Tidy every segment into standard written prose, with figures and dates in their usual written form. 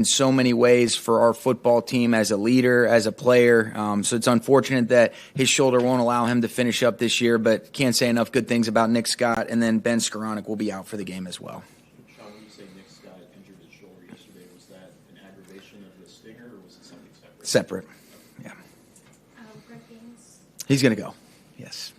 in so many ways for our football team as a leader, as a player. So it's unfortunate that his shoulder won't allow him to finish up this year, but can't say enough good things about Nick Scott. And then Ben Skoranek will be out for the game as well. Sean, when you say Nick Scott injured his shoulder yesterday, was that an aggravation of the stinger or was it something separate? Separate, yeah. Greg Gaines? He's going to go, yes.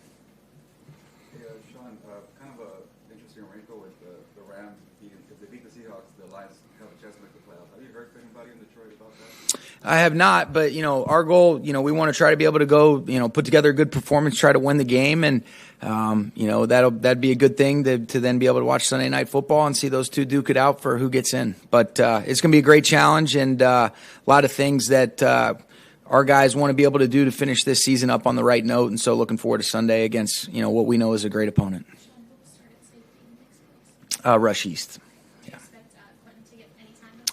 Hey, Sean, kind of an interesting wrinkle with the Rams. If they beat the Seahawks, the Lions have a chance to make the playoffs. Have you heard from anybody in Detroit about that? I have not, but, our goal, we want to try to be able to go, put together a good performance, try to win the game. And, that'd be a good thing to then be able to watch Sunday Night Football and see those two duke it out for who gets in. But it's going to be a great challenge and a lot of things that our guys want to be able to do to finish this season up on the right note. And so looking forward to Sunday against, what we know is a great opponent. Rush East.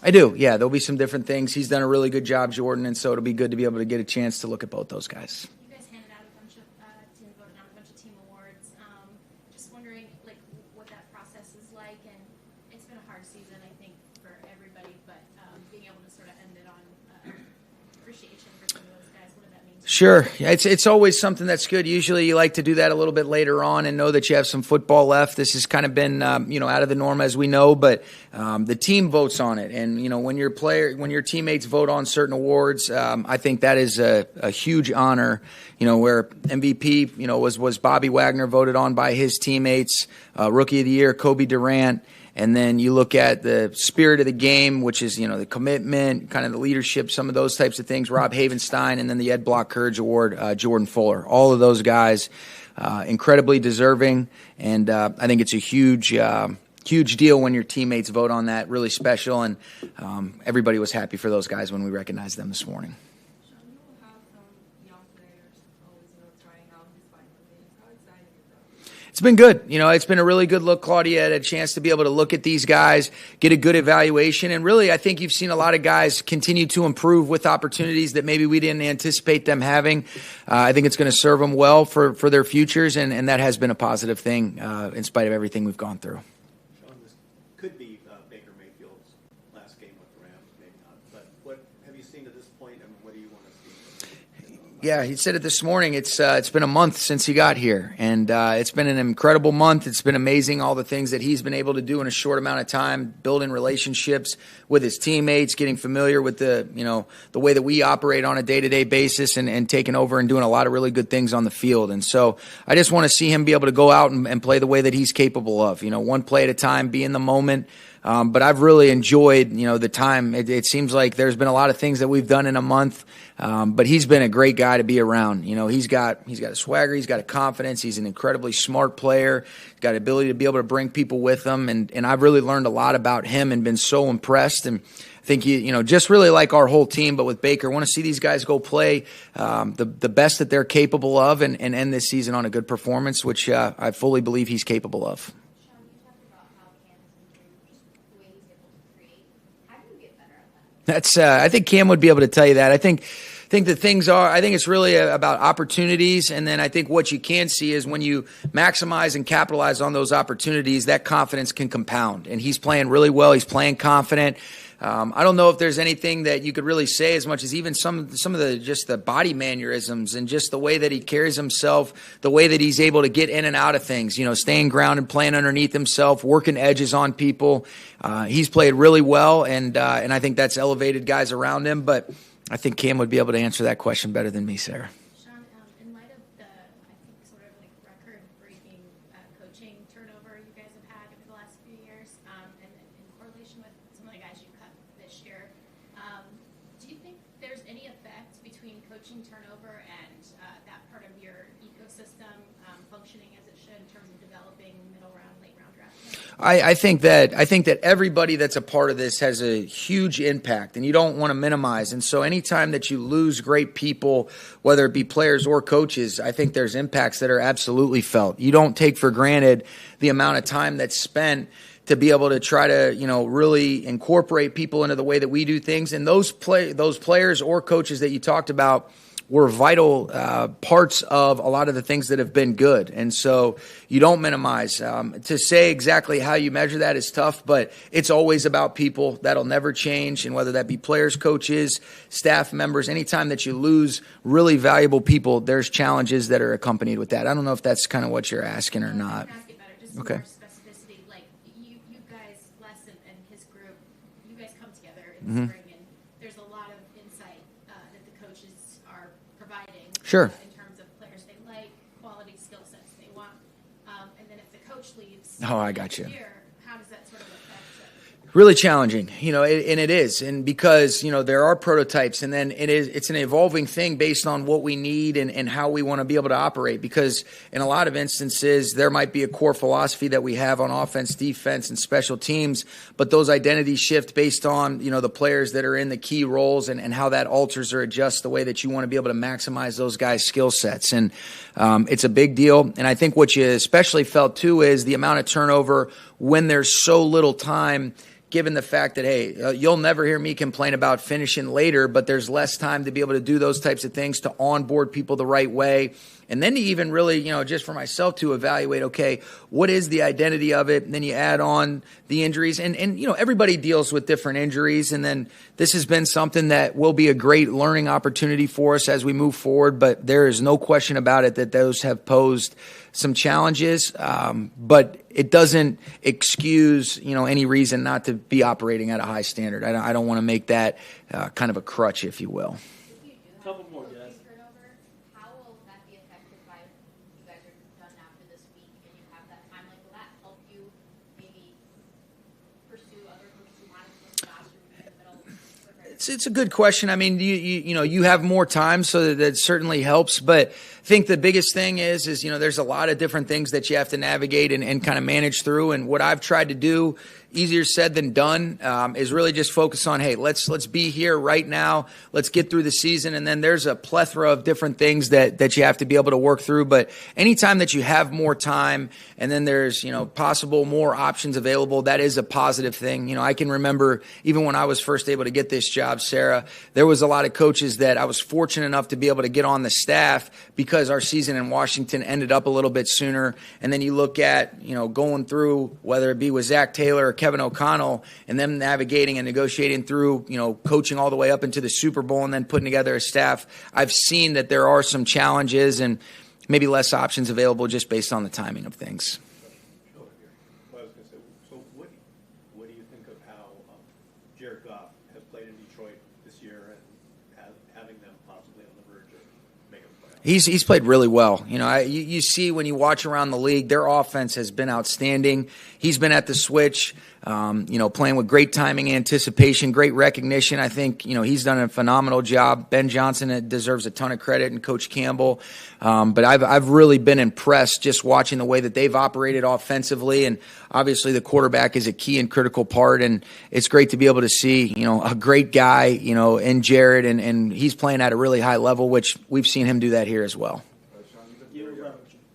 I do, yeah. There'll be some different things. He's done a really good job, Jordan, and so it'll be good to be able to get a chance to look at both those guys. You guys handed out a bunch of team voted on a bunch of team awards. Just wondering, what that process is like, and it's been a hard season, I think, for everybody. But being able to sort of end it on appreciation for some of those guys, what did that mean? Sure, it's always something that's good. Usually, you like to do that a little bit later on and know that you have some football left. This has kind of been, out of the norm as we know, but the team votes on it. And when your teammates vote on certain awards, I think that is a huge honor. Where MVP, was Bobby Wagner voted on by his teammates, Rookie of the Year, Kobe Durant. And then you look at the spirit of the game, which is, the commitment, kind of the leadership, some of those types of things, Rob Havenstein, and then the Ed Block Courage Award, Jordan Fuller. All of those guys, incredibly deserving. And I think it's a huge deal when your teammates vote on that, really special. And everybody was happy for those guys when we recognized them this morning. Sean, you will have some young players always, trying out these final games. How exciting is that? It's been good. It's been a really good look. Claudia had a chance to be able to look at these guys, get a good evaluation. And really, I think you've seen a lot of guys continue to improve with opportunities that maybe we didn't anticipate them having. I think it's going to serve them well for their futures. And that has been a positive thing in spite of everything we've gone through. Sean, this could be Baker Mayfield's last game with the Rams, maybe not. But what have you seen to this point, and what do you want to see? Yeah, he said it this morning. It's been a month since he got here, and it's been an incredible month. It's been amazing, all the things that he's been able to do in a short amount of time, building relationships with his teammates, getting familiar with the way that we operate on a day-to-day basis, and taking over and doing a lot of really good things on the field. And so I just want to see him be able to go out and play the way that he's capable of, one play at a time, be in the moment. But I've really enjoyed, the time. It seems like there's been a lot of things that we've done in a month. But he's been a great guy to be around. He's got a swagger, he's got a confidence, he's an incredibly smart player, he's got an ability to be able to bring people with him, and I've really learned a lot about him and been so impressed. And I think just really like our whole team, but with Baker, want to see these guys go play the best that they're capable of and end this season on a good performance, which I fully believe he's capable of. Sean, you talked about how Cam has improved, just the way he's able to create. How do you get better at that? I think Cam would be able to tell you that. I think the things are, I think it's really about opportunities. And then I think what you can see is when you maximize and capitalize on those opportunities, that confidence can compound. And he's playing really well. He's playing confident. I don't know if there's anything that you could really say as much as even some of the just the body mannerisms and just the way that he carries himself, the way that he's able to get in and out of things, staying grounded, playing underneath himself, working edges on people. He's played really well, and I think that's elevated guys around him. But I think Cam would be able to answer that question better than me, Sarah. Sean, in light of the, I think, sort of record-breaking coaching turnover you guys have had over the last few years, and in correlation with some of the guys you cut this year, do you think there's any effect between coaching turnover and that part of your ecosystem functioning as it should in terms of developing middle round, late round draft picks? I think that everybody that's a part of this has a huge impact, and you don't want to minimize. And so anytime that you lose great people, whether it be players or coaches, I think there's impacts that are absolutely felt. You don't take for granted the amount of time that's spent to be able to try to, really incorporate people into the way that we do things. And those players or coaches that you talked about were vital parts of a lot of the things that have been good. And so you don't minimize. To say exactly how you measure that is tough, but it's always about people. That'll never change. And whether that be players, coaches, staff members, anytime that you lose really valuable people, there's challenges that are accompanied with that. I don't know if that's kind of what you're asking or not. I can ask it better, just Okay. more specificity. Like you guys, Les and his group, you guys come together in the spring, and there's a lot of insight that the coaches are providing. Sure. In terms of players they like, quality skill sets they want, and then if the coach leaves, Oh, I got you. Year, how does that sort of affect it? Really challenging, and it is. And because, there are prototypes, and then it's an evolving thing based on what we need and how we want to be able to operate. Because in a lot of instances, there might be a core philosophy that we have on offense, defense, and special teams, but those identities shift based on, the players that are in the key roles and how that alters or adjusts the way that you want to be able to maximize those guys' skill sets. And it's a big deal. And I think what you especially felt too is the amount of turnover when there's so little time, given the fact that, hey, you'll never hear me complain about finishing later, but there's less time to be able to do those types of things, to onboard people the right way. And then to even really, just for myself to evaluate, okay, what is the identity of it? And then you add on the injuries. And everybody deals with different injuries. And then this has been something that will be a great learning opportunity for us as we move forward. But there is no question about it that those have posed some challenges. But it doesn't excuse, any reason not to be operating at a high standard. I don't want to make that kind of a crutch, if you will. Couple more, guys. Turnover, how will that be affected by if you guys are done after this week and you have that time? Like, will that help you maybe pursue other coaches who want to switch jobs or in the middle? It's a good question. I mean, you have more time, so that certainly helps. But I think the biggest thing is there's a lot of different things that you have to navigate and kind of manage through. And what I've tried to do, easier said than done, is really just focus on, hey, let's be here right now. Let's get through the season. And then there's a plethora of different things that you have to be able to work through. But anytime that you have more time and then there's, possible more options available, that is a positive thing. I can remember even when I was first able to get this job, Sarah, there was a lot of coaches that I was fortunate enough to be able to get on the staff because our season in Washington ended up a little bit sooner. And then you look at, going through, whether it be with Zach Taylor or Kevin O'Connell, and them navigating and negotiating through, coaching all the way up into the Super Bowl and then putting together a staff. I've seen that there are some challenges and maybe less options available just based on the timing of things. Well, I was going to say, so what do you think of how Jared Goff has played in Detroit this year and having them possibly on the verge of making the playoffs? He's played really well. You see when you watch around the league, their offense has been outstanding. He's been at the switch, playing with great timing, anticipation, great recognition. I think, he's done a phenomenal job. Ben Johnson deserves a ton of credit, and Coach Campbell. But I've really been impressed just watching the way that they've operated offensively. And obviously the quarterback is a key and critical part. And it's great to be able to see, a great guy, in Jared, and he's playing at a really high level, which we've seen him do that here as well. Sean, you've been very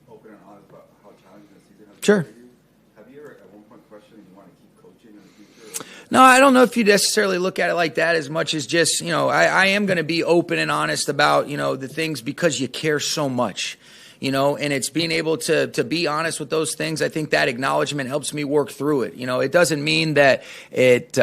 open and honest about how challenging the season has been Sure. for you. Have you ever at one point questioned if you want to keep coaching in the future? No, I don't know if you necessarily look at it like that as much as just, I am going to be open and honest about, the things because you care so much, and it's being able to be honest with those things. I think that acknowledgement helps me work through it. It doesn't mean that it,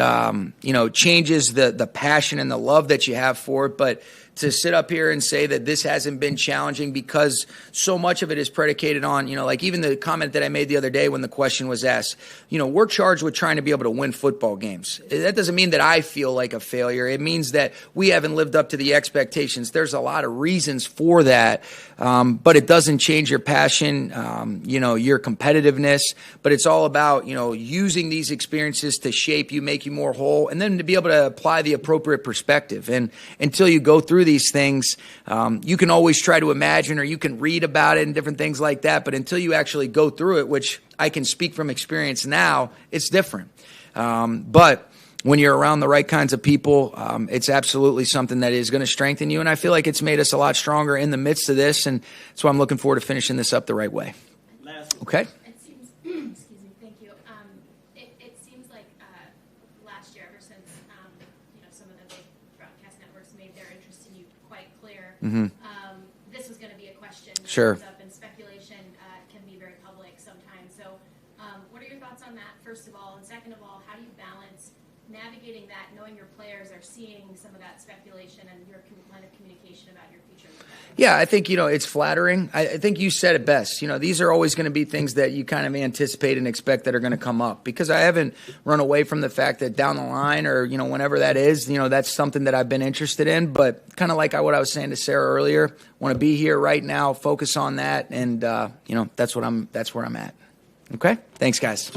changes the passion and the love that you have for it, but to sit up here and say that this hasn't been challenging because so much of it is predicated on, like even the comment that I made the other day when the question was asked, we're charged with trying to be able to win football games. That doesn't mean that I feel like a failure. It means that we haven't lived up to the expectations. There's a lot of reasons for that, but it doesn't change your passion, your competitiveness, but it's all about, using these experiences to shape you, make you more whole, and then to be able to apply the appropriate perspective. And until you go through these things, you can always try to imagine or you can read about it and different things like that. But until you actually go through it, which I can speak from experience now, it's different. But when you're around the right kinds of people, it's absolutely something that is going to strengthen you. And I feel like it's made us a lot stronger in the midst of this. And so I'm looking forward to finishing this up the right way. Last one. Okay. It seems, excuse me, thank you. It seems like last year, ever since some of the big broadcast networks made their interest in you quite clear. Sure. comes up, and speculation can be very public sometimes. So, what are your thoughts on that, first of all? And second of all, how do you balance navigating that, knowing your players are seeing some of that speculation and your line of communication about your future? Yeah, I think, it's flattering. I think you said it best. These are always going to be things that you kind of anticipate and expect that are going to come up, because I haven't run away from the fact that down the line or, whenever that is, that's something that I've been interested in. But kind of like what I was saying to Sarah earlier, want to be here right now, focus on that. And, that's where I'm at. Okay. Thanks, guys.